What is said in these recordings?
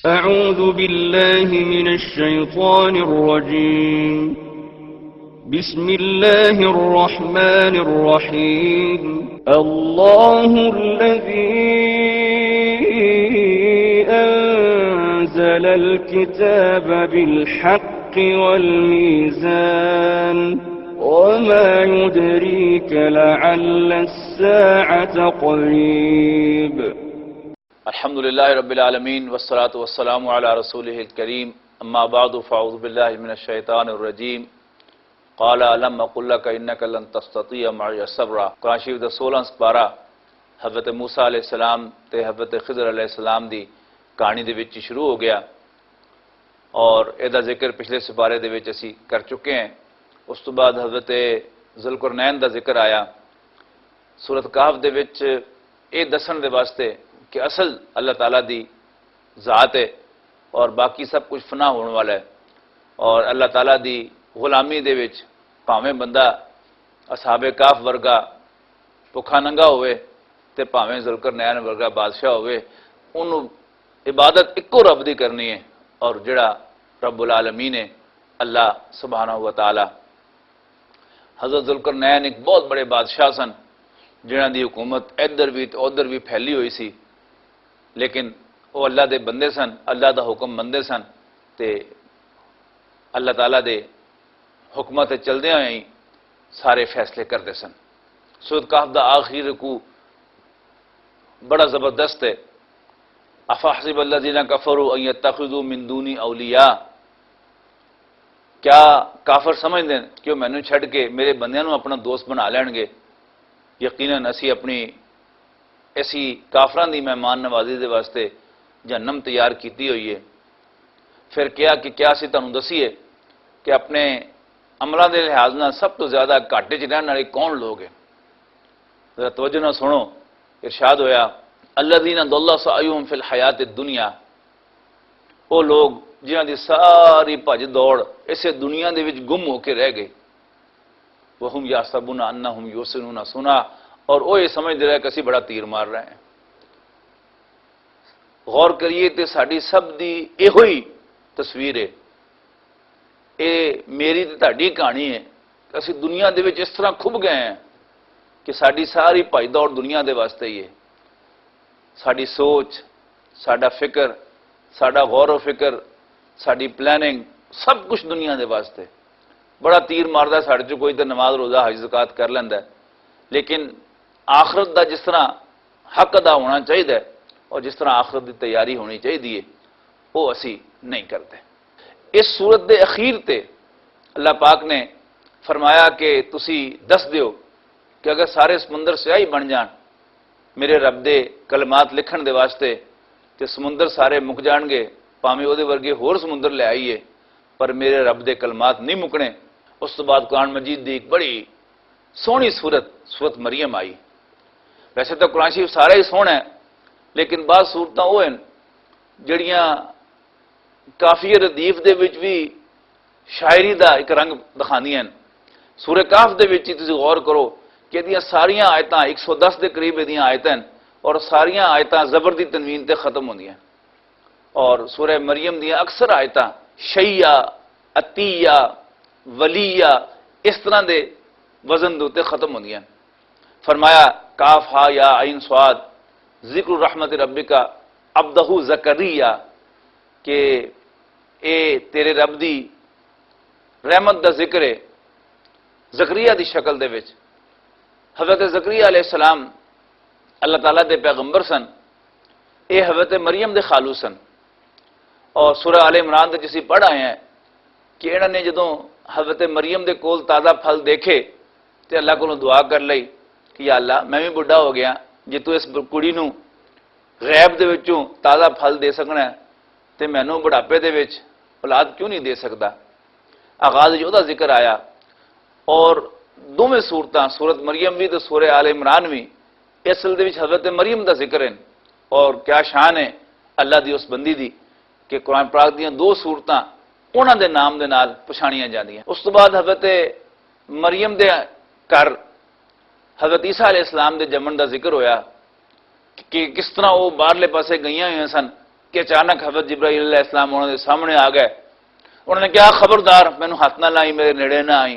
أعوذ بالله من الشيطان الرجيم بسم الله الرحمن الرحيم الله الذي أنزل الكتاب بالحق والميزان وما يدريك لعل الساعة قريب الحمد للہ رب العالمین والصلاة والسلام علی رسولہ الکریم اما بعد فاعوذ باللہ من الشیطان الرجیم قال الم اقل لک انک لن تستطیع معی صبرا۔ قرآن شریف دا 16 سپارہ حضرت موسیٰ علیہ السلام تے حضرت خضر علیہ السلام دی کہانی دے وچ شروع ہو گیا اور ایدا ذکر پچھلے سپارے دے وچ اسی کر چکے ہیں۔ اس تو بعد حضرت ذوالقرنین دا ذکر آیا۔ سورۃ کہف دے وچ اے دسن دے واسطے کہ اصل اللہ تعالیٰ دی ذات ہے اور باقی سب کچھ فنا ہونے والا ہے، اور اللہ تعالیٰ دی غلامی دے وچ پاویں بندہ اصحاب کہف ورگا بھکھا ننگا ہوئے تے پاویں ذوالقرنین ورگا بادشاہ ہوئے، انہوں عبادت اکو رب دی کرنی ہے، اور جڑا رب العالمین ہے اللہ سبحانہ و تعالی۔ حضرت ذوالقرنین ایک بہت بڑے بادشاہ سن جنہاں دی حکومت ادھر بھی ادھر بھی پھیلی ہوئی سی، لیکن وہ اللہ دے بندے سن، اللہ دا حکم مندے سن تے اللہ تعالیٰ دے حکمت چلدے ہوئے ہی سارے فیصلے کرتے سن۔ سورۃ کہف دا آخری رکوع بڑا زبردست ہے۔ افحسب الذین کفروا ان یتخذوا من دونی اولیاء، کیا کافر سمجھتے ہیں کہ وہ مینوں چھڈ کے میرے بندیاں نوں اپنا دوست بنا لین گے؟ یقیناً اسی اپنی ایسی کافران دی مہمان نوازی دے واسطے جہنم تیار کیتی ہوئی ہے۔ پھر کیا کہ کیا اسی تانوں دسیے کہ اپنے عملاں دے لحاظ نال سب تو زیادہ گھاٹے چ رہن والے کون لوگ ہیں؟ ذرا توجہ نہ سنو، ارشاد ہویا الذین ضل سعیہم فی الحیات الدنیا، وہ لوگ جنہاں دی ساری بھج دوڑ اسے دنیا دے وچ گم ہو کے رہ گئے، وہم یحسبون انہم یحسنون صنعا، اور وہ یہ سمجھ رہے کہ اسی بڑا تیر مار رہے ہیں۔ غور کریے تے ساڈی سب دی ایہو ہی تصویر ہے، اے میری تے تہاڈی کہانی ہے کہ اسی دنیا دے وچ اس طرح کھب گئے ہیں کہ ساڈی ساری بھج دوڑ دنیا دے واسطے ہی ہے۔ ساڈی سوچ، ساڈا فکر، ساڈا غور و فکر، ساڈی پلاننگ سب کچھ دنیا دے واسطے۔ بڑا تیر ماردا ساڈے چ کوئی تے نماز روزہ حج زکات کر لیندا ہے، لیکن آخرت دا جس طرح حق ادا ہونا چاہیے اور جس طرح آخرت دی تیاری ہونی چاہیے وہ اسی نہیں کرتے۔ اس صورت دے اخیر تے اللہ پاک نے فرمایا کہ تسی دس دیو کہ اگر سارے سمندر سیاہی بن جان میرے رب دے کلمات لکھن دے واسطے تے سمندر سارے مک جان گے، پاویں اودے ورگے ہور سمندر لے آئیے پر میرے رب دے کلمات نہیں مکنے۔ اس تو بعد قرآن مجید دی ایک بڑی سونی سورت مریم آئی۔ ویسے تو قرآن شریف سارا ہی سونا ہے، لیکن بعض صورتاں وہ ہیں جڑیاں کافی ردیف دے وچ بھی شاعری دا ایک رنگ دکھاندیاں ہیں۔ سورہ کہف دے وچ تسی غور کرو کہ دیاں ساریاں آیتاں 110 دے قریب دیاں آیتاں ہیں اور ساریاں آیتاں زبر دی تنوین تے ختم ہوندیاں، اور سورہ مریم دیاں اکثر آیتاں شیعہ، عطیہ، ولیہ اس طرح دے وزن دوتے ختم ہوندیاں۔ فرمایا کاف ہا یا عین صاد ذکر رحمت ربک عبدہ زکریا، کہ اے تیرے رب دی رحمت دا ذکر ہے زکریا دی شکل دے وچ۔ حضرت زکریا علیہ السلام اللہ تعالیٰ دے پیغمبر سن، اے حضرت مریم دے خالو سن، اور سورہ آل عمران دے جسی پڑھ آئے ہیں کہ انہوں نے جدوں حضرت مریم دے کول تازہ پھل دیکھے تے اللہ کو دعا کر لئی کہ یا اللہ میں بھی بڑھا ہو گیا، جے تو اس کڑی نوں غیب دے وچوں تازہ پھل دے سکنا ہے تے مینوں بڑھاپے دے وچ اولاد کیوں نہیں دے سکتا۔ آغاز جو دا ذکر آیا، اور دوویں صورتاں سورت مریم بھی تے سورہ آل عمران بھی اصل دے وچ حضرت مریم دا ذکر ہے، اور کیا شان ہے اللہ دی اس بندی دی کہ قرآن پاک دیاں دو صورتاں انہاں دے نام دے نال پچھانیاں جاندیاں۔ اس تو بعد حضرت مریم دے گھر حضرت عیسیٰ علیہ السلام دے جمن دا ذکر ہویا کہ کس طرح وہ باہرلے پاسے گئیاں ہوئے سن، کہ اچانک حضرت جبرائیل علیہ السلام انہوں نے سامنے آ گئے. انہوں نے کہا خبردار مینوں ہاتھ نہ لائی, میرے نیڑے نہ آئی.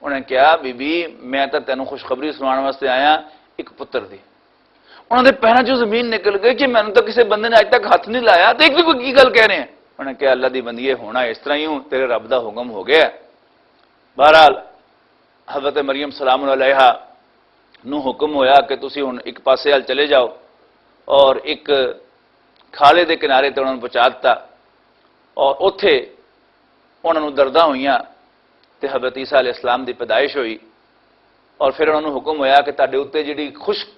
انہوں نے کہا بی بی میں تو تینوں خوشخبری سنانے واسطے آیا ایک پتر دی. انہوں نے پیروں چوں زمین نکل گئی کہ میں نے تو کسی بندے نے اج تک ہاتھ نہیں لایا, تو ایک بھی کوئی کی گل کہہ رہے ہیں. انہوں نے کہا اللہ دی بندیے ہونا اس طرح ہی ہوں, تیرے رب دا حکم ہو گیا. بہرحال حضرت مریم سلام علیہا نو حکم ہویا کہ تسی ہن ایک پاسے حال چلے جاؤ, اور ایک کھالے دے کنارے تے انہوں نے پہنچا دتا, اور اوتھے انہوں نے درداں ہوئیاں تے حضرت عیسیٰ علیہ السلام دی پیدائش ہوئی. اور پھر انہوں نے حکم ہویا کہ تہاڈے اوتے جڑی خشک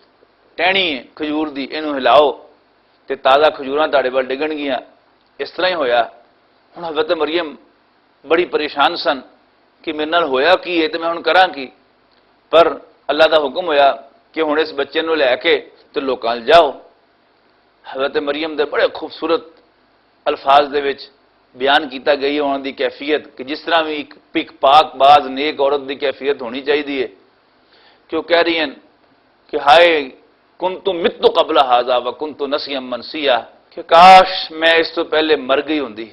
ٹہنی ہے کھجور دی اینو ہلاؤ تے تازہ کھجوراں تہاڈے ول ڈگن گیاں. اس طرح ہی ہویا. ہن حضرت مریم بڑی پریشان سن کہ میرے نال ہویا کی ہے تے میں ہن کراں کی. پر اللہ دا حکم ہویا کہ ہن اس بچے نو لے کے تے لوکاں جاؤ. حضرت مریم دے بڑے خوبصورت الفاظ دے وچ بیان کیتا گئی انہاں دی کیفیت کہ جس طرح بھی ایک پاک باز نیک عورت دی کیفیت ہونی چاہیے ہے کہ وہ کہہ رہی ہیں کہ ہائے کنت مت قبل ھذا وکنت نسیا منسیا, کہ کاش میں اس تو پہلے مر گئی ہوندی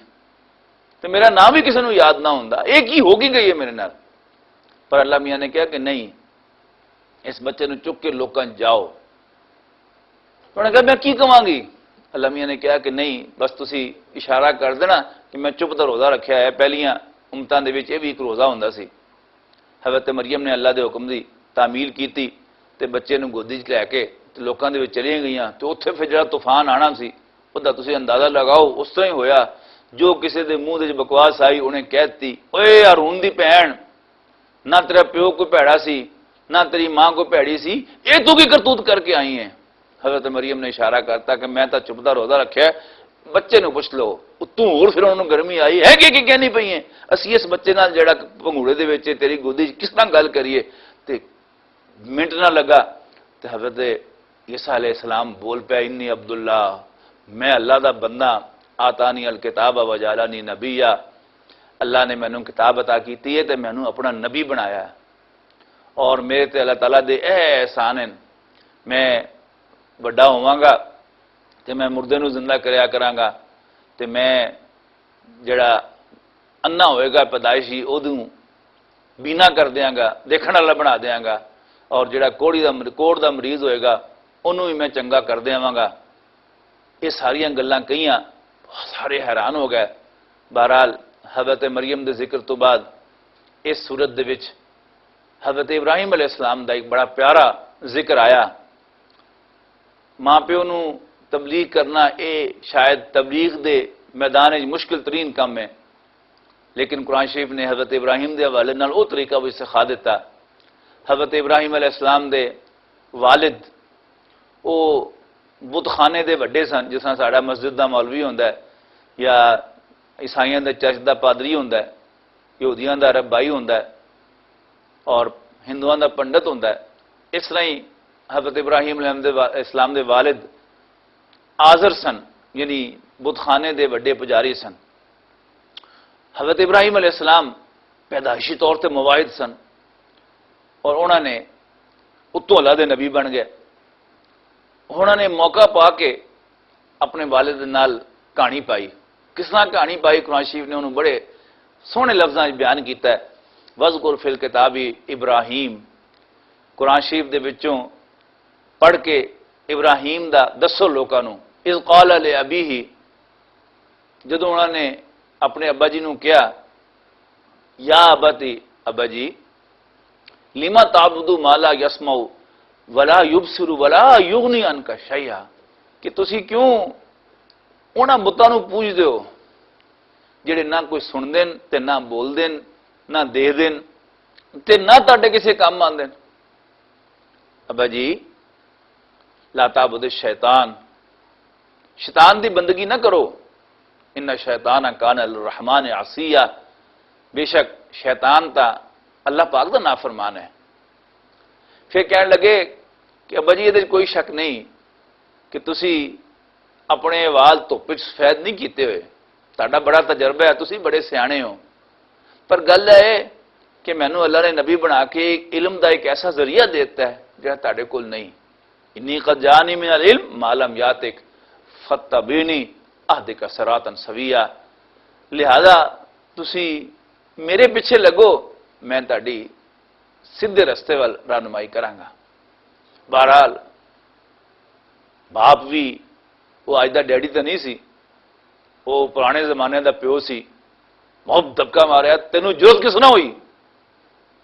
تو میرا نام بھی کسی نو یاد نہ ہوندا, ایک ہی ہو گئی ہے میرے نال. پر اللہ میاں نے کہا کہ نہیں, اس بچے نو چک کے لوکاں جاؤ. انہوں نے کہا میں کی کہاں گی. اللہ میاں نے کہا کہ نہیں, بس تسی اشارہ کر دینا کہ میں چپ دا روزہ رکھیا ہے. پہلیاں امتاں دے وچ یہ بھی ایک روزہ ہوندا سی. حضرت مریم نے اللہ دے حکم دی تعمیل کیتی تے بچے نو گودی وچ لے کے تے لوکاں دے وچ چلیاں گئیاں. تے اوتھے پھر جڑا طوفان آنا سی اودہ تسی اندازہ لگاؤ, اس طرح ہی ہویا. جو کسی دے منہ دے بکواس آئی انہیں کہہ دتی اوئے ہارون دی بہن, نہ تیرا پیو کوئی بھیڑا سی نہ تیری ماں کوئی بھیڑی سی, اے تو کی کرتوت کر کے آئی ہیں. حضرت مریم نے اشارہ کرتا کہ میں تو چپتا روزہ رکھا ہے, بچے نو پوچھ لو. اتوں اور پھر انہوں نے گرمی آئی ہے کہ کہنی پئی ہیں اسی اس بچے نال جڑا پنگوڑے دے وچ تیری گودی کس طرح گل کریے. تے منٹ نہ لگا تے حضرت عیسیٰ علیہ السلام بول پیا انی عبداللہ, میں اللہ دا بندہ, آتانی الکتاب وجعلنی نبیا, اللہ نے مینوں کتاب عطا کیتی ہے تے مینوں اپنا نبی بنایا, اور میرے تے اللہ تعالیٰ دے احسان ہیں. میں بڑا ہواں گا تے میں مردے نو زندہ کریا کراں گا, تے میں جڑا انا ہوئے گا پیدائشی اودوں بینا کر دیاں گا, دیکھن والا بنا دیاں گا, اور جڑا کوڑ دا مریض ہوئے گا انہوں بھی میں چنگا کر دیاں گا. یہ ساریاں گلاں کہیاں, سارے حیران ہو گئے. بہرحال حضرت مریم دے ذکر تو بعد اس صورت دے وچ حضرت ابراہیم علیہ السلام دا ایک بڑا پیارا ذکر آیا. ماں پیو نو تبلیغ کرنا اے شاید تبلیغ دے میدان مشکل ترین کام ہے, لیکن قرآن شریف نے حضرت ابراہیم دے حوالے نال او طریقہ بھی سکھا دیتا. حضرت ابراہیم علیہ السلام دے والد او بت خانے دے وڈے سن, جس طرح ساڈا مسجد دا مولوی ہوندا ہے یا عیسائیاں دے چرچ دا پادری ہوندا ہے, یہودیاں دا ربائی ہوندا ہے, اور ہندوؤں دا پنڈت ہوندا ہے. اس طرح ہی حضرت ابراہیم علیہ السلام دے والد آزر سن, یعنی بت خانے دے وڈے پجاری سن. حضرت ابراہیم علیہ السلام پیدائشی طور تے مواحد سن, اور انہوں نے اتوں اللہ دے نبی بن گئے. انہوں نے موقع پا کے اپنے والد نال کہانی پائی. کس طرح کہانی پائی قرآن شریف نے انہوں بڑے سونے لفظاں بیان کیتا ہے. وذکر فی الکتاب ابراہیم, قرآن شریف دے وچوں پڑھ کے ابراہیم دا دسو لوکاں نو. اذ قال لابیہ, جدوں انہوں نے اپنے ابا جی نو کہا یا ابتی, ابا جی لما تعبد ما لا یسمع ولا یبصر ولا یغنی عنک شیئا, کہ تسی کیوں انہاں بتاں نو پوجدے ہو جڑے نہ کوئی سن دین تے نہ بول دین نہ دے دین تے نہ تہاڈے کسے کام آندے. ابا جی لا تعبد الشیطان, شیطان دی بندگی نہ کرو. ان شیطان کان للرحمن عصیا, بے شک شیطان تا اللہ پاک دا نافرمان ہے. پھر کہنے لگے کہ ابا جی یہ کوئی شک نہیں کہ تسی اپنے وال دھوپ وچ سفید نہیں کیتے ہوئے, تہاڈا بڑا تجربہ ہے, تسی بڑے سیانے ہو, پر گل ہے کہ مینوں اللہ نے نبی بنا کے علم دا ایک ایسا ذریعہ دیتا ہے جہاں تہاڈے کول نہیں. انی قد جانی من العلم ما لم یاتک فتبینی اہدک صراطا سویا، لہذا تسی میرے پیچھے لگو، میں تہاڈی سیدھے رستے وال رہنمائی کراں گا۔ بہرحال باپ بھی وہ اج دا ڈیڈی تو نہیں سی، وہ پرانے زمانے دا پیو سی، بہت دبکا ماریا، تینوں ضرورت کس نہ ہوئی،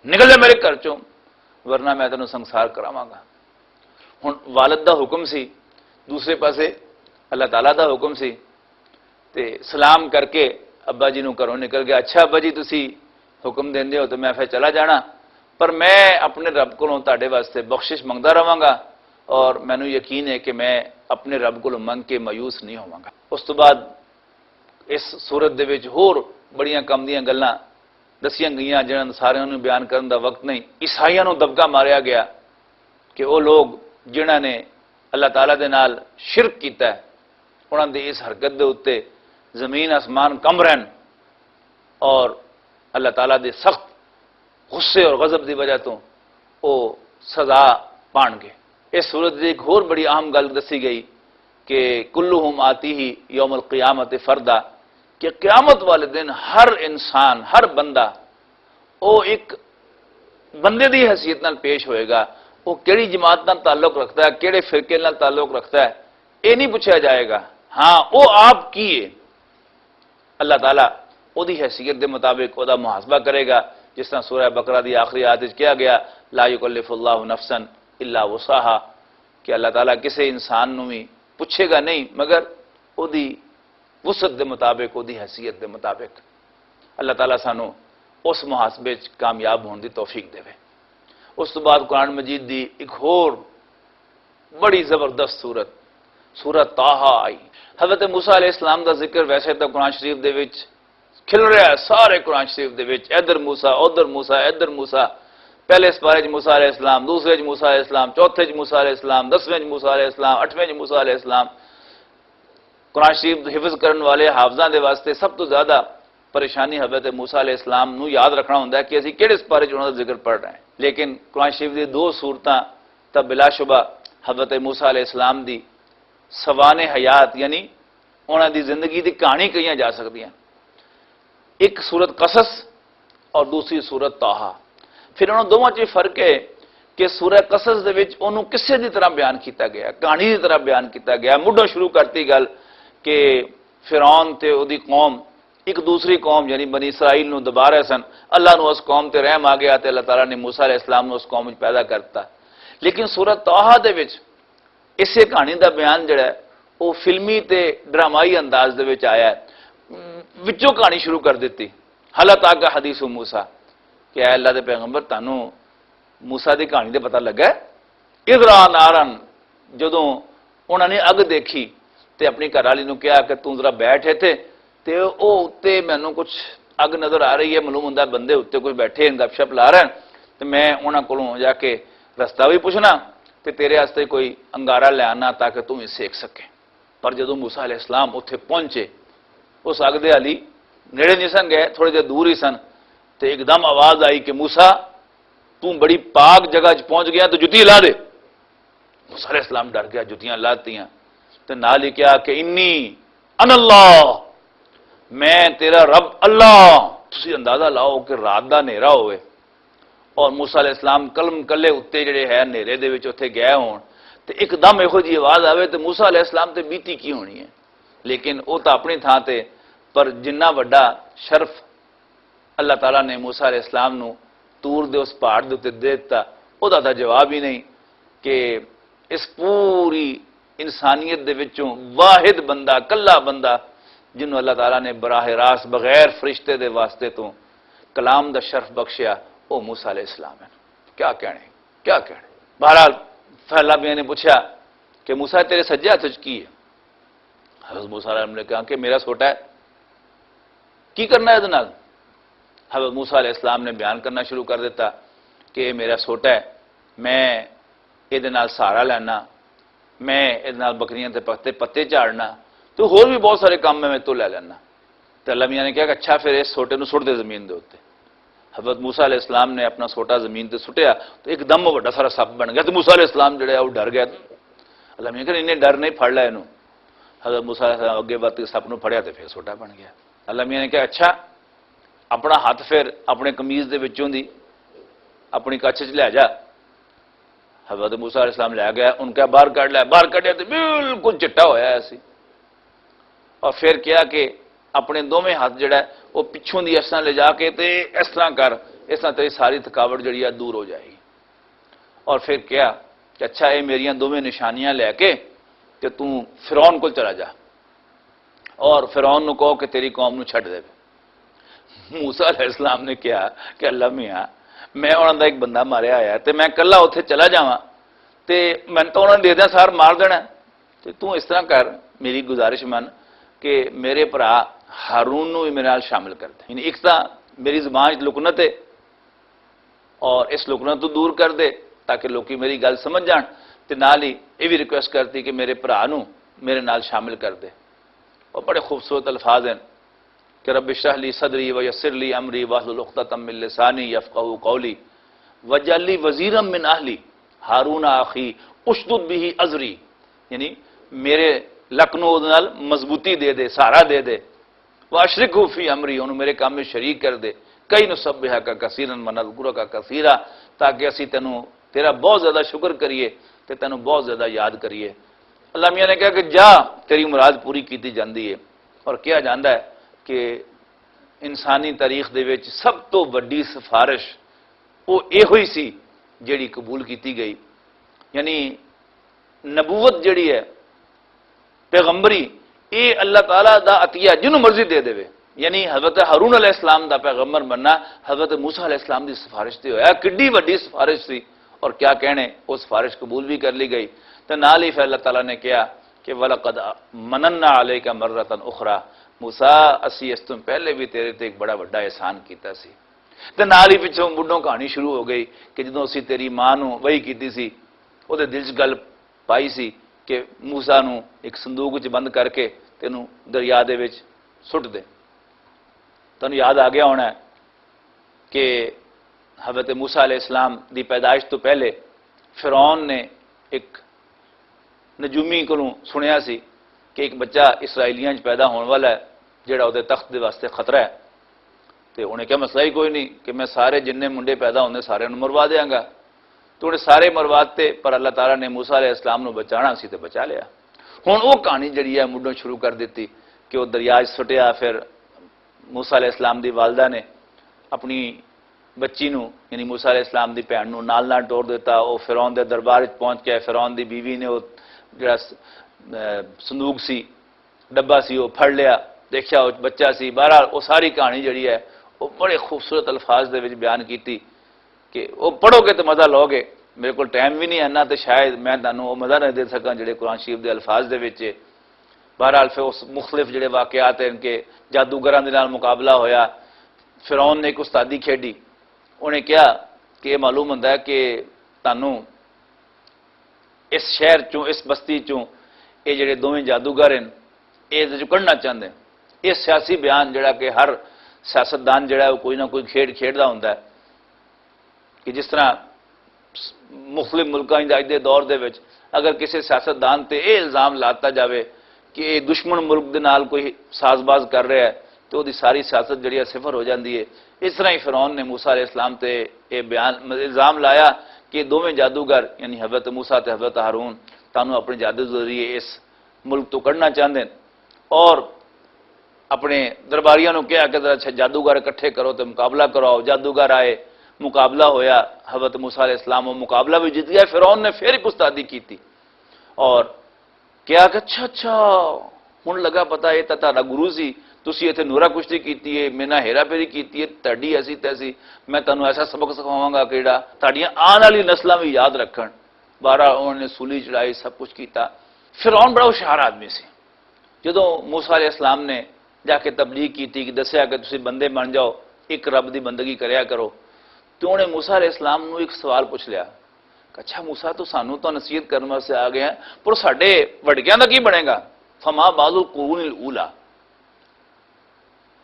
نکل جا میرے گھر چوں ورنہ میں تینوں سنسار کراواں گا۔ ہن والد دا حکم سی، دوسرے پاسے اللہ تعالیٰ دا حکم سی، تے سلام کر کے ابا جی نوں گھروں نکل گیا۔ اچھا ابا جی تسی حکم دیندے ہو تو میں پھر چلا جانا، پر میں اپنے رب کولوں تہاڈے واسطے بخشش منگدا رہواں گا، اور مینوں یقین ہے کہ میں اپنے رب کولوں منگ کے مایوس نہیں ہوواں گا۔ اس تو بعد اس صورت دے وچ ہور بڑیاں کم دیاں گلاں دسیاں گئیاں جنہاں ساریاں نوں بیان کرن دا وقت نہیں۔ عیسائیاں نوں دبکا ماریا گیا کہ وہ لوگ جنہاں نے اللہ تعالیٰ دے نال شرک کیتا ہے، انہاں دی اس حرکت دے اُتے زمین آسمان کم رہن اور اللہ تعالیٰ دے سخت غصے اور غضب دی وجہ تو وہ سزا پان گے۔ اس صورت دی ایک اور بڑی اہم گل دسی گئی کہ کلہم آتی ہی یوم القیامت فردا، کہ قیامت والے دن ہر انسان، ہر بندہ وہ ایک بندے دی حیثیت نال پیش ہوئے گا۔ وہ کیڑی جماعت نال تعلق رکھتا ہے، کیڑے فرقے نال تعلق رکھتا ہے، یہ نہیں پوچھا جائے گا۔ ہاں وہ آپ کی ہے، اللہ تعالیٰ وہ دی حیثیت دے مطابق وہ دا محاسبہ کرے گا، جس طرح سورہ بقرہ دی آخری آیت وچ کیا گیا لا یکلف اللہ نفسا الا وسعها، کہ اللہ تعالیٰ کسی انسان نوں بھی پوچھے گا نہیں مگر وہ دی وسعت دے مطابق، وہ دی حیثیت دے مطابق۔ اللہ تعالیٰ سانو اس محاسبے وچ کامیاب ہونے دی توفیق دے۔ اس تو بعد قرآن مجید دی ایک اور بڑی زبردست سورت طٰہٰ آئی۔ حضرت موسیٰ علیہ السلام دا ذکر ویسے تو قرآن شریف دے وچ کھل رہا ہے، سارے قرآن شریف دے وچ ادھر موسیٰ ادھر موسیٰ ادھر موسیٰ، پہلے سپارے وچ موسیٰ علیہ السلام، دوسرے وچ موسیٰ علیہ السلام، چوتھے وچ موسیٰ علیہ السلام، 10ویں وچ موسیٰ علیہ السلام، 8ویں وچ موسیٰ علیہ السلام۔ قرآن شریف حفظ کرن والے حافظاں دے واسطے سب تو زیادہ پریشانی حضرت موسیٰ علیہ السلام نو یاد رکھنا ہوندا ہے کہ اسی کہڑے سپارے وچ انہاں دا ذکر پڑھ رہے ہیں، لیکن قرآن شریف دی دو صورتاں تب بلا شبہ حضرت موسیٰ علیہ السلام دی سوانح حیات یعنی انہاں دی زندگی دی کہانی کہیاں جا سکتی ہیں۔ ایک سورت قصص اور دوسری سورت طٰہٰ۔ پھر انہوں دونوں چ فرق ہے کہ سورہ قصص دے وچ انہوں قصے دی طرح بیان کیتا گیا، کہانی دی طرح بیان کیتا گیا۔ مڈوں شروع کرتی گل کہ فرعون تے او دی قوم ایک دوسری قوم یعنی بنی اسرائیل نو دبا رہے سن، اللہ نو اس قوم تے رحم آ گیا تے اللہ تعالیٰ نے موسیٰ علیہ السلام نو اس قوم وچ پیدا کرتا۔ لیکن سورت طٰہٰ دے وچ اسے کہانی دا بیان جڑا ہے وہ فلمی تے ڈرامائی انداز دے وچ آیا ہے، وچوں کہانی شروع کر دیتی۔ حل اتاک حدیث موسیٰ کہ اے اللہ دے پیغمبر تانوں موسیٰ دی کہانی دے پتہ لگا ہے؟ اذ رأى نارن، جدوں انہوں نے اگ دیکھی تے اپنی گھر والی نوں کہا کہ توں ذرا بیٹھے تھے تے او تے مینوں کچھ اگ نظر آ رہی ہے، معلوم ہوندا بندے اتنے کوئی بیٹھے ہیں گپ شپ لا رہے ہیں، تے میں انہاں کولوں جا کے رستہ بھی پوچھنا تے تیرے واسطے کوئی انگارہ لے آنا تاکہ تم اس سیک سکے۔ پر جدوں موسیٰ علیہ السلام اتنے پہنچے اس اگ دے علی نیڑے نہیں سن گئے، تھوڑے جے دور ہی سن، تے ایک دم آواز آئی کہ موسیٰ تم بڑی پاک جگہ پہنچ گیا تو جتی لا دے۔ موسیٰ علیہ السلام ڈر گیا، جتیاں لاتیاں تے نال ہی کیا کہ انی انا اللہ، میں تیرا رب اللہ۔ تسی اندازہ لاؤ کہ رات دا نیرا ہوئے اور موسیٰ علیہ السلام کلم کلے اتے جڑے ہے نیرے دے وچ اوتھے گئے ہون تے ایک دم ایہو جی آواز آوے تے موسیٰ علیہ السلام تے بیتی کی ہونی ہے۔ لیکن او تا اپنی تھاں تے، پر جنہ وڈا شرف اللہ تعالیٰ نے موسیٰ علیہ السلام نو تور دے اس پہاڑ دے تے دے دتا، او دا جواب ہی نہیں کہ اس پوری انسانیت دے وچوں واحد بندہ، کلا بندہ جنہوں اللہ تعالیٰ نے براہ راست بغیر فرشتے دے واسطے تو کلام دا شرف بخشیا، او موسیٰ علیہ السلام ہے۔ کیا کہنے، کیا کہنے۔ بہرحال پہلا بھی نے پوچھا کہ موسیٰ تیرے سجے ہاتھ وچ کی ہے؟ حضرت موسیٰ علیہ السلام نے کہا کہ میرا سوٹا ہے، کی کرنا ہے ادنال؟ حضرت موسیٰ علیہ السلام نے بیان کرنا شروع کر دیتا کہ میرا سوٹا ہے، میں ادنال سہارا لینا، میں ادنال بکریاں تے پتے جھاڑنا، تو اور بھی بہت سارے کام میں تو لے لینا۔ تو اللہ میاں نے کہا کہ اچھا پھر اس سوٹے نو سٹ دے زمین دے اوتے۔ حضرت موسیٰ علیہ السلام نے اپنا سوٹا زمین تے سٹیا تو ایک دم بڑا سارا سپ بن گیا، تو موسیٰ علیہ السلام جڑے وہ ڈر گیا۔ اللہ میاں کہ انہیں ڈر نہیں، پھڑ لیا اینوں۔ حضرت موسیٰ علیہ السلام اگے بات سپ نو پھڑیا تو پھر سوٹا بن گیا. اللہ میاں نے کہا اچھا اپنا ہاتھ پھر اپنے قمیض دے وچوں دی اپنی کچھ چ لے جا. حضرت موسیٰ علیہ السلام لے گیا, ان کا باہر کٹ لیا, باہر کٹیا تو بالکل چٹا ہویا ہے سی. اور پھر کیا کہ اپنے دونوں ہاتھ جڑا ہے وہ پچھوں دی اس طرح لے جا کے تے اس طرح کر, اس طرح تیری ساری تھکاوٹ جڑی ہے دور ہو جائے گی. اور پھر کیا کہ اچھا یہ میریاں دونوں نشانیاں لے کے کہ تو فرعون کو چلا جا اور فرعون نو کہو کہ تیری قوم نو چھڈ دے. موسیٰ علیہ السلام نے کہا کہ اللہ میاں میں انہوں دا ایک بندہ ماریا آیا ہے تے میں کلا اتنے چلا جاواں تے میں تو انہوں نے دے دیا سار مار دینا. تے تو اس طرح کر, میری گزارش من کہ میرے بھرا ہارون نو بھی میرے نال شامل کر دے. یعنی ایک طرح میری زبان لکنت ہے اور اس لکنت تو دور کر دے تاکہ لوکی میری گل سمجھ جان. تے نال ہی یہ بھی ریکویسٹ کرتی کہ میرے بھرا نو میرے نال شامل کر دے. اور بڑے خوبصورت الفاظ ہیں کہ رب اشرح لی صدری ویسر لی امری واحلل عقدۃ من لسانی یفقهوا قولی واجعل لی وزیرا من اہلی ہارون اخی اشدد به ازری. یعنی میرے لکنو نال مضبوطی دے دے, سہارا دے دے. واشرکہ فی امری, انہوں میرے کام میں شریک کر دے. کئی نسبحک کثیرا ونذکرک کثیرا, تاکہ اسی تینوں تیرا بہت زیادہ شکر کریے تے تینوں بہت زیادہ یاد کریے. اللہ میاں نے کہا کہ جا تیری مراد پوری کیتی جاندی ہے. اور کیا جاندا ہے کہ انسانی تاریخ دے وچ سب تو وڈی سفارش وہ یہ ہوئی سی جیڑی قبول کیتی گئی. یعنی نبوت جیڑی ہے پیغمبری یہ اللہ تعالیٰ دا عطیہ جنہوں مرضی دے دے. یعنی حضرت ہارون علیہ السلام دا پیغمبر بننا حضرت موسیٰ علیہ السلام دی سفارش تے ہویا. کڈی وڈی سفارش سی اور کیا کہنے وہ سفارش قبول بھی کر لی گئی. تو نال ہی پھر اللہ تعالیٰ نے کہا کہ وَلَقَدْ مَنَنَّا عَلَيْكَ مَرَّةً أُخْرَى, موسیٰ اسی اس تم پہلے بھی تیرے تے ایک بڑا وڈا احسان کیتا سی. تو نال ہی پچھوں بڈھوں کہانی شروع ہو گئی کہ جدوں اسی تیری ماں نو وہی کیتی سی وہ دل چ گل پائی سی کہ موسیٰ نو ایک صندوق وچ بند کر کے تینوں دریا دے وچ سٹ دے. تینوں یاد آ گیا ہونا ہے کہ حضرت موسیٰ علیہ السلام دی پیدائش تو پہلے فرعون نے ایک نجومی کو سنیا سی کہ ایک بچہ اسرائیلیاں پیدا ہونے والا ہے جڑا وہ تخت دے واسطے خطرہ ہے. تو انہیں کیا مسئلہ ہی کوئی نہیں کہ میں سارے جن منڈے پیدا ہونے سارے مروا دیاں گا. تو انہیں سارے مرواتے پر اللہ تعالیٰ نے موسیٰ علیہ السلام نو بچانا سی تو بچا لیا. ہوں وہ کہانی جڑی ہے مڈوں شروع کر دیتی کہ وہ دریا سٹیا. پھر موسیٰ علیہ السلام دی والدہ نے اپنی بچی نو یعنی موسیٰ علیہ السلام دی بھن نو نال نال ٹور دیتا. وہ فرعون دے دربار وچ پہنچ کے فرعون دی بیوی نے وہ جڑا صندوق سی ڈبا سی وہ پھڑ لیا, دیکھا وہ بچہ سی. بہرحال وہ ساری کہانی جڑی ہے وہ بڑے خوبصورت الفاظ دے وچ بیان کیتی کہ وہ پڑھو گے تو مزہ لو گے. میرے کو ٹائم بھی نہیں ہے نا تو شاید میں تمہیں وہ مزہ نہ دے سکاں جڑے قرآن شریف دے الفاظ دے وچ. بہرحال پھر اس مختلف جڑے واقعات ہیں ان کے جادوگراں دے نال مقابلہ ہویا. فرعون نے ایک استادی کھیڈی. انہیں کیا کہ یہ معلوم ہوتا ہے کہ تانوں اس شہر چوں اس بستی چوں یہ جڑے دونوں جادوگر ہیں یہ کرنا چاہتے ہیں. یہ سیاسی بیان جڑا کہ ہر سیاستدان جڑا ہے وہ کوئی نہ کوئی کھیڈتا ہوتا ہے کہ جس طرح مختلف ملکوں کے دور دے وچ اگر کسی سیاستدان تے یہ الزام لاتا جاوے کہ یہ دشمن ملک دے نال کوئی ساز باز کر رہا ہے تو وہ ساری سیاست جڑی ہے صفر ہو جاتی ہے. اس طرح ہی فرعون نے موسیٰ علیہ السلام تے یہ بیان الزام لایا کہ دونوں جادوگر یعنی حضرت موسیٰ تے حضرت ہارون تانوں اپنے جادو ذریعے اس ملک تو کڈنا چاہتے ہیں. اور اپنے درباریاں نو کہا کہ اچھا جادوگر اکٹھے کرو تو مقابلہ کراؤ. جادوگر آئے, مقابلہ ہویا. حضرت موسیٰ علیہ السلام وہ مقابلہ بھی جیت گیا. فرعون نے پھر ایک استادی کی تھی اور کیا کہ اچھا ہن لگا پتا یہ تہاڈا گرو سی, تسی ایتھے نورا کشتی کیتی ہے, میں نہ ہیرا پھیری کیتی ہے, تہاڈی ایسی تیسی میں تانوں ایسا سبق سکھاواں گا کہ جڑا تہاڈیاں آن والی نسلاں بھی یاد رکھن. بارہ انہوں نے سولی چڑھائی, سب کچھ کیتا. فرعون بڑا ہوشیار آدمی سی. جدوں موسیٰ علیہ السلام نے جا کے تبلیغ کی کہ دسیا کہ تسی بندے بن جاؤ, ایک رب دی بندگی کریا کرو, تو انہوں نے موسیٰ علیہ السلام نو ایک سوال پوچھ لیا کہ اچھا موسیٰ تو سانوں تو نصیحت کرنے واسطے آ گئے ہیں پر ساڈے وڈکیاں دا کی بنے گا؟ فما بعض القرون الاولی,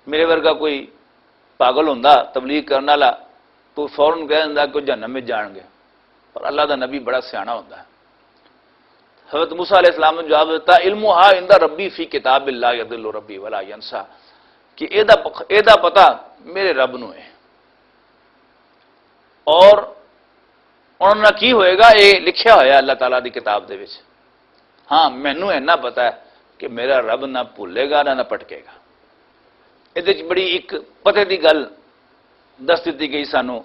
میرے ورگا کوئی پاگل ہوندا تبلیغ کرنے والا تو فوراً کہہ دیندا کہ جہنم میں جان گے. پر اللہ دا نبی بڑا سیاںا ہوندا ہے. حضرت موسیٰ علیہ السلام نے جواب دیتا علمھا عند ربی فی کتاب لا یضل ربی ولا ینسا کہ ایدا پتہ میرے رب نو ہے اور انہوں نے کی ہوئے گا یہ لکھیا ہوا اللہ تعالیٰ دی کتاب دے وچ ہاں مینوں اینا پتہ ہے کہ میرا رب نہ بھولے گا نہ پٹکے گا یہ بڑی ایک پتے دی گل دس دیتی گئی سانو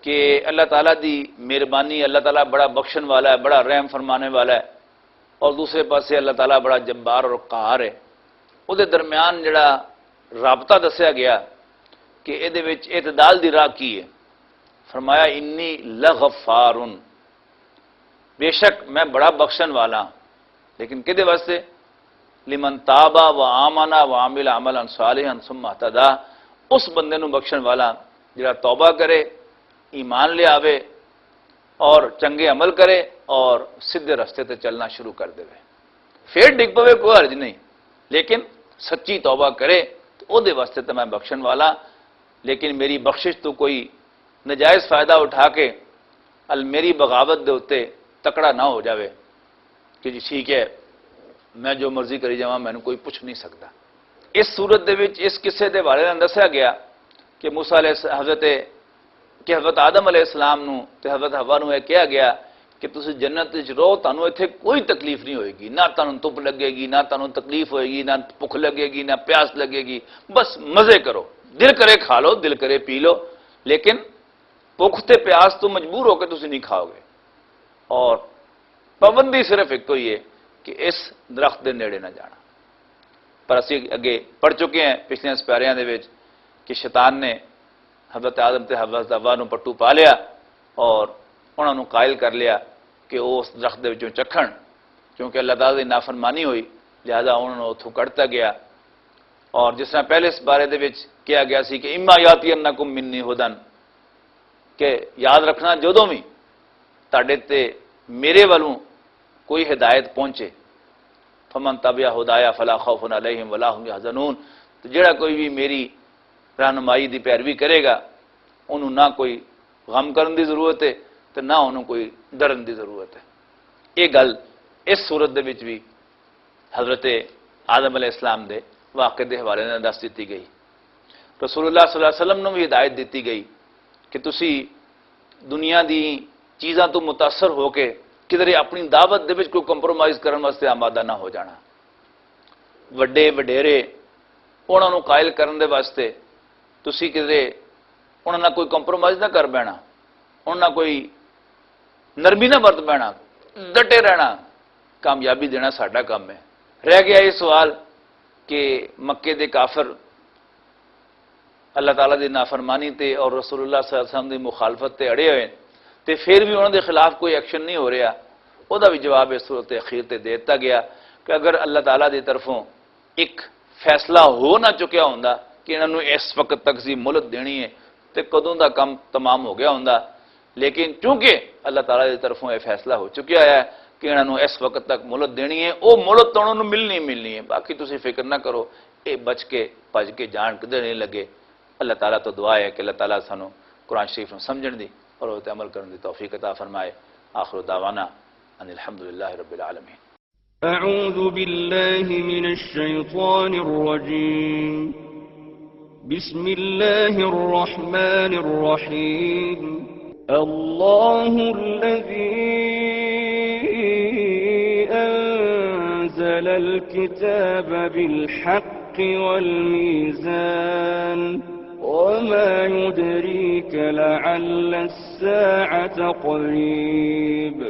کہ اللہ تعالیٰ دی مہربانی اللہ تعالیٰ بڑا بخشن والا ہے بڑا رحم فرمانے والا ہے اور دوسرے پاسے اللہ تعالیٰ بڑا جبار اور قہار ہے وہ درمیان جڑا رابطہ دسیا گیا کہ یہ اعتدال دی راہ کی ہے فرمایا انی لغفار بے شک میں بڑا بخشن والا لیکن کدے واسطے لمن تابا و آمنا و عامل عملا صالحا ثم اهتدى اس بندے نو بخشن والا جڑا توبہ کرے ایمان لے آوے اور چنگے عمل کرے اور سیدھے رستے تے چلنا شروع کر دے پھر ڈگ پوے کوئی حرج نہیں لیکن سچی توبہ کرے تو او دے واسطے تے میں بخشن والا لیکن میری بخشش تو کوئی نجائز فائدہ اٹھا کے میری بغاوت دے اتے تکڑا نہ ہو جاوے کہ جی ٹھیک ہے میں جو مرضی کری جاواں مینوں کوئی پوچھ نہیں سکتا اس صورت دے وچ اس قصے دے بارے میں دسیا گیا کہ موسیٰ علیہ حضرت آدم علیہ السلام نو تے حضرت حوا نو یہ کہا گیا کہ تسی جنت وچ رہو تانوں ایتھے کوئی تکلیف نہیں ہوئے گی نہ تانوں تپ لگے گی نہ تانوں تکلیف ہوئے گی نہ بھوک لگے گی نہ پیاس لگے گی بس مزے کرو دل کرے کھا لو دل کرے پی لو لیکن بھوک تے پیاس تو مجبور ہو کے تسی نہیں کھاؤ گے اور پابندی صرف ایک تو یہ کہ اس درخت دے نیڑے نہ جانا پر اسی اگے پڑھ چکے ہیں پچھلے سپاریاں دے وچ کہ شیطان نے حضرت آدم تے حضرت حوا نو پٹو پا لیا اور انہوں نے قائل کر لیا کہ وہ اس درخت دے وچوں چکھن کیونکہ اللہ تعالیٰ دی نافرمانی ہوئی لہذا انہوں نے اتھوں کڑتا گیا اور جس طرح پہلے اس بارے دے وچ کیا گیا سی کہ اما یاتینکم منی ہدن کہ یاد رکھنا جدوں بھی تاڈے تے میرے والوں کوئی ہدایت پہنچے فمن تبع ہدایا فلا خوف علیہم ولا هم يحزنون تو جڑا کوئی بھی میری رہنمائی دی پیروی کرے گا انہوں نہ کوئی غم کرن دی ضرورت ہے تو نہ انہوں کوئی ڈرن دی ضرورت ہے یہ گل اس صورت دے وچ بھی حضرت آدم علیہ السلام دے واقعے دے حوالے نال دس دیتی گئی رسول اللہ صلی اللہ علیہ وسلم نو بھی ہدایت دیتی گئی کہ تسی دنیا دی چیزاں تو متاثر ہو کے کدھر اپنی دعوت دے وچ کوئی کمپرومائز کرن واسطے آمادہ نہ ہو جانا وڈے وڈیرے انہاں نوں قائل کرن دے واسطے تسی کدھر انہاں نال کوئی کمپرومائز نہ کر بینا انہاں نال کوئی نرمی نہ برت بینا ڈٹے رہنا کامیابی دینا ساڈا کام ہے رہ گیا یہ سوال کہ مکے دے کافر اللہ تعالیٰ دی نافرمانی تے اور رسول اللہ صلی اللہ علیہ وسلم دی مخالفت تے اڑے ہوئے تے پھر بھی انہوں دے خلاف کوئی ایکشن نہیں ہو رہا وہ دا بھی جواب اس صورت اخیر تے دیتا گیا کہ اگر اللہ تعالیٰ دی طرفوں ایک فیصلہ ہو نہ چکیا ہوندا کہ انہوں نے اس وقت تک سی مہلت دینی ہے تے کدوں دا کم تمام ہو گیا ہوندا لیکن چونکہ اللہ تعالیٰ دی طرفوں یہ فیصلہ ہو چکیا ہے کہ انہوں نے اس وقت تک مہلت دینی ہے وہ مہلت تو انہوں نے ملنی ہے باقی تسی فکر نہ کرو یہ بچ کے بھج کے جان کدھر نہیں لگے اللہ تعالیٰ تو دعا ہے کہ اللہ تعالیٰ سانو قرآن شریف نو سمجھن دی اور وہ عمل کرنے دی توفیق عطا فرمائے آخر دعوانا ان الحمدللہ رب العالمین اعوذ باللہ من الشیطان الرجیم بسم اللہ الرحمن الرحیم اللہ الذی انزل الكتاب بالحق والميزان وما يدريك لعل الساعة قريب